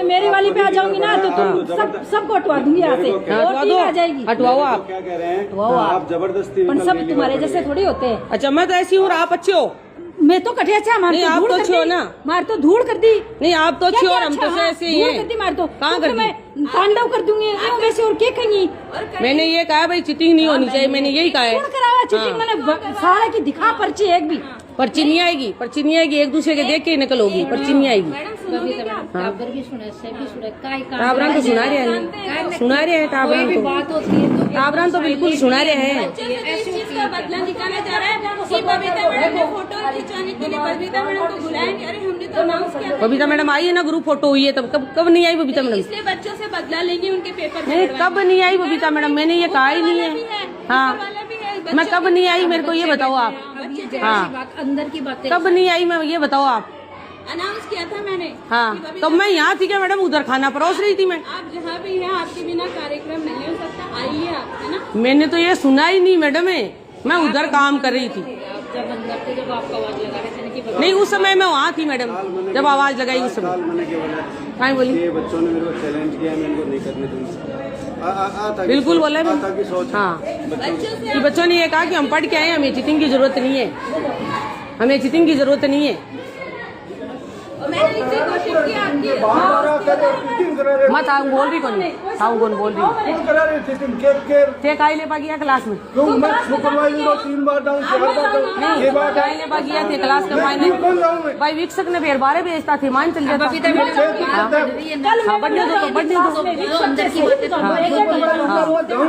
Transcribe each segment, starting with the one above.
मेरी वाली पे आ जाऊंगी ना तो तुम सबको हटवा दूंगी यहाँ से। हटवा दो, आ जाएगी। हटवाओ आप। क्या कह रहे हैं हटवाओ आप जबरदस्ती पर सब तुम्हारे जैसे थोड़ी होते हैं। अच्छा मैं तो ऐसी हूँ, आप अच्छे हो। मैं तो कटिया अच्छा मार नहीं, तो आप धूल तो कर अच्छे हो दी। ना। मार तो धूल कर दी। नहीं आप तो अच्छे हो और हम तो ऐसे ही धूल हैं। कर दी मार तो कहाँ कर दी? मैं तांडव कर दूंगी वैसे और क्या कहेंगी। मैंने ये कहा भाई चीटिंग नहीं होनी चाहिए, मैंने यही कहा है। कौन करावा चीटिंग? मैंने सारा की दिखा पर्ची एक भी पर्ची नहीं आएगी, पर्ची नहीं आएगी, एक दूसरे के देख के निकल होगी, पर्ची नहीं आएगी। टाबर भी सुने से भी सुने टाबरान तो सुना रहे हैं, सुना रहे हैं टाबरान तो, बात होती है तो टाबरान तो बिल्कुल सुना रहे हैं। इस चीज का बदला निकाला जा रहा है कि बबीता मैडम ने फोटो खिंचाने के लिए बबीता मैडम को बुलाया नहीं। अरे हमने तो अनाउंस किया था। बबीता मैडम आई है ना, ग्रुप फोटो हुई है, तब कब नहीं आई बबीता मैडम? इसलिए बच्चों से बदला लेंगे, उनके पेपर नहीं कब नहीं आई बबीता मैडम, मैंने ये कहा ही नहीं है। हाँ मैं कब नहीं आई, मेरे को ये बताओ आप। हाँ अंदर की बातें कब नहीं आई, मैं ये बताओ आप। अनाउंस किया था मैंने। हाँ तब मैं यहाँ थी क्या मैडम? उधर खाना परोस रही थी मैं। आप जहाँ भी हैं आपके बिना कार्यक्रम नहीं हो सकता, आइए आप, है ना। मैंने तो ये सुना ही नहीं मैडम, मैं उधर काम कर रही थी। जब अंदर थे जब आपका आवाज लगा रहे थे कि नहीं उस समय मैं वहाँ थी मैडम, जब आवाज लगाई उस समय। हाँ बोलिए। ये बच्चों ने मेरे को चैलेंज किया, मैं इनको नहीं करने दूंगा। बिल्कुल बोला मैं। हाँ कि बच्चों ने ये कहा कि हम पढ़ के आए, हमें चीटिंग की जरूरत नहीं है, हमें चीटिंग की जरूरत नहीं है। मैंने नीचे कोशिश की आपकी मत आओ, बोल रही कौन आओ, कौन बोल रही थे? काई ले पा गया क्लास में? नहीं काई ले पा गया थे क्लास के मायने भाई वीक्षक ने फिर बारे भेजता थे, मान चल जाता। बढ़ने दो, बढ़ने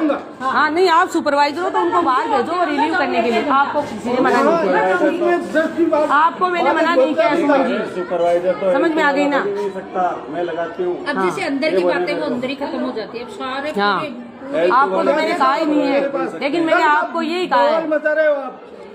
दो। हाँ नहीं आप सुपरवाइजर हो तो उनको बाहर भेजो रिलीव करने के लिए। आपको किसी ने मना नहीं किया, आपको मैंने मना नहीं किया। सुमन जी समझ में आ गई ना? नहीं सकता, मैं लगाती हूँ। अब जैसे अंदर की बातें वो अंदर ही खत्म हो जाती है। अब सारे हाँ आपको तो मैंने कहा ही नहीं है, लेकिन मैंने आपको यही कहा है,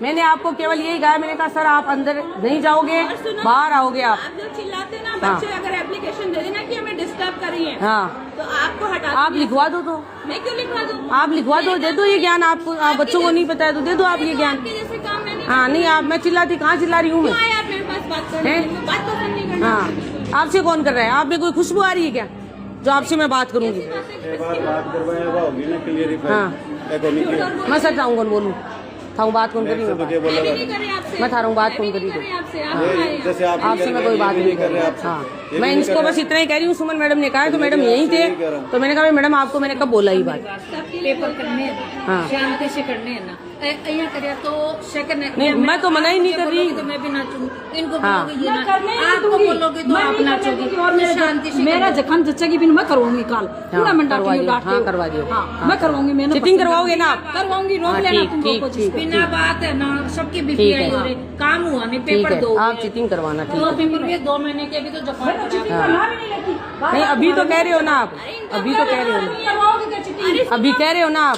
मैंने आपको केवल यही कहा है, मैंने कहा सर आप अंदर नहीं जाओगे, बाहर आओगे आप। आप जब चिल्लाते ना बच्चे अगर एप्लीकेशन दे देना कि हमें डिस्टर्ब कर रही है, हाँ तो आपको हटा आप लिखवा दो। तो मैं क्यों लिखवा दूँ? आप लिखवा दो, दे दो ये ज्ञान आपको, आप बच्चों को नहीं पता है तो दे दो आप ये ज्ञान। आपके जैसे काम मैंने हाँ नहीं आप, मैं चिल्लाती कहाँ चिल्ला रही हूँ मैं? आया आप मेरे पास बात करने, बात पसंद नहीं करना। हाँ आपसे कौन कर रहा है? आप में कोई खुशबू आ रही है क्या जो आपसे मैं बात करूंगी? हाँ मैं सर चाहूँ कौन बोलूँ थाऊ बात कौन करी? मैं थारू बात कौन करी? आपसे मैं कोई बात नहीं कर रही। हाँ मैं इसको बस इतना ही कह रही हूँ। सुमन मैडम ने कहा तो मैडम यहीं थे, तो मैंने कहा मैडम आपको मैंने कब बोला ये बात? पेपर करने हैं, हाँ शांति से करने हैं ना। यहाँ करे तो सेकंड नहीं मैं तो मना ही नहीं कर रही। तो मैं भी नाचूंगी, इनको हाँ। बोलोगे ये आपको बोलोगे तो आप नाचोगी और मैं शांति से मेरा जखन जचेगी भी मैं करवाऊंगी काल पूरा मैं डांटूंगी। हाँ करवा दियो। मैं करवाऊंगी, मैंने चीटिंग करवाओगे ना आप? करवाऊंगी, रोक लेना तुम लोगों को जिस पे। बिना बात है ना, सबकी बीपीआई हो रही, काम हुआ नहीं, ठीक पेपर है दो आप चीटिंग करवाना। ठीक दो है पेपर भी 2 महीने के, अभी तो जफा नहीं अभी तो कह रहे हो ना आप, अभी तो कह रहे हो ना, अभी कह रहे हो ना आप,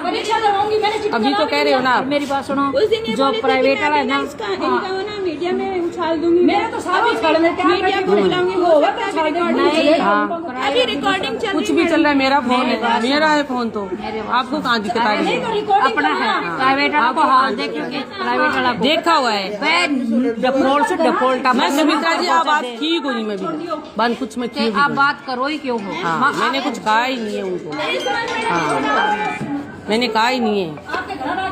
परीक्षा करवाऊंगी मैंने। अभी तो कह रहे हो ना आप। मेरी बात सुनो, उस दिन ये जो बोले थे कि प्राइवेट मैं वाला है ना, इनका ना मीडिया में उछाल दूंगी। मेरे तो सारा उछाल में क्या मीडिया को बुलाऊंगी, हो सकता है रिकॉर्डिंग। हाँ अभी रिकॉर्डिंग चल कुछ भी चल रहा है, मेरा फोन है, मेरा है फोन, तो आपको कहाँ दिक्कत आ रही है? अपना है प्राइवेट वाला को हाल देखोगे, प्राइवेट वाला को देखा हुआ है डिफॉल्ट से डिफॉल्ट। मैं सुमित्रा जी आप बात ठीक हो नहीं, मैं भी बन कुछ में ठीक आप बात करो ही क्यों हो? हाँ मैंने कुछ कहा ही नहीं है उनको। हाँ मैंने कहा ही नहीं है।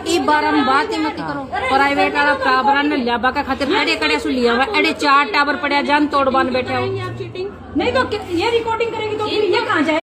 ई बार हम बात ही मत करो। प्राइवेट वाला टाबर ने लियाबा का खातिर अड़े कड़े सु लिया हुआ, अड़े 4 टावर पड़े जान तोड़ बान बैठे हो। आप चीटिंग नहीं तो ये रिकॉर्डिंग करेगी तो